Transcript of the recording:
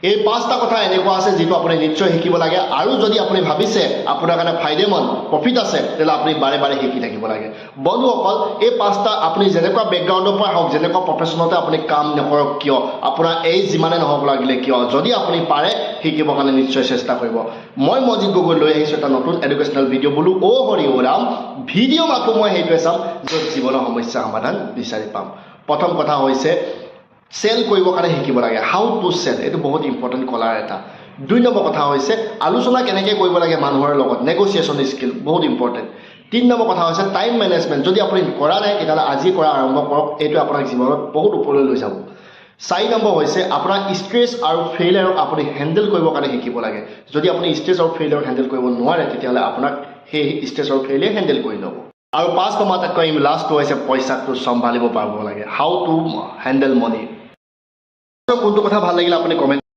এই পাঁচটা কথা এনেকুৱা আছে যিটো আপুনি নিশ্চয় শিকিব লাগে আৰু যদি আপুনি ভাবিছে আপোনাৰ কাৰণে ফাইদেমন প্ৰফিট আছে তেতিয়াহ'লে আপুনি বাৰে বাৰে শিকি থাকিব লাগে বন্ধুসকল এই পাঁচটা আপুনি যেনেকুৱা বেকগ্ৰাউণ্ডৰ পৰা হওক যেনেকুৱা প্ৰফেশ্যনতে আপুনি কাম নকৰক কিয় আপোনাৰ এই যিমানে নহওক লাগিলে কিয় যদি আপুনি পাৰে শিকিবৰ কাৰণে নিশ্চয় চেষ্টা কৰিব মই মজিদ গগৈ লৈ আহিছোঁ এটা নতুন এডুকেশ্যনেল ভিডিঅ' বোলো অ' হৰি অ' ৰাম ভিডিঅ' মাথো মই সেইটোৱে চাম য'ত জীৱনৰ সমস্যা সমাধান বিচাৰি পাম প্ৰথম কথা হৈছে চেল কৰিবৰ কাৰণে শিকিব লাগে হাউ টু চেল এইটো বহুত ইম্পৰ্টেণ্ট কলাৰ এটা দুই নম্বৰ কথা হৈছে আলোচনা কেনেকৈ কৰিব লাগে মানুহৰ লগত নেগচিয়েশ্যন স্কিল বহুত ইম্পৰ্টেণ্ট তিন নম্বৰ কথা হৈছে টাইম মেনেজমেণ্ট যদি আপুনি কৰা নাই তেতিয়াহ'লে আজি কৰা আৰম্ভ কৰক এইটো আপোনাক জীৱনত বহুত ওপৰলৈ লৈ যাব চাৰি নম্বৰ হৈছে আপোনাৰ ষ্ট্ৰেছ আৰু ফেইলিয়াৰক আপুনি হেণ্ডেল কৰিবৰ কাৰণে শিকিব লাগে যদি আপুনি ষ্ট্ৰেছ আৰু ফেইলিয়াৰক হেণ্ডেল কৰিব নোৱাৰে তেতিয়াহ'লে আপোনাক সেই ষ্ট্ৰেছ আৰু ফেইলিয়াৰ হেণ্ডেল কৰি ল'ব আৰু পাঁচ নম্বৰ আটাইতকৈ লাষ্টটো হৈছে পইচাটো চম্ভালিব পাৰিব লাগে হাউ টু হেণ্ডেল মানি কোনটো কথা ভাল লাগিলে আপুনি কমেণ্ট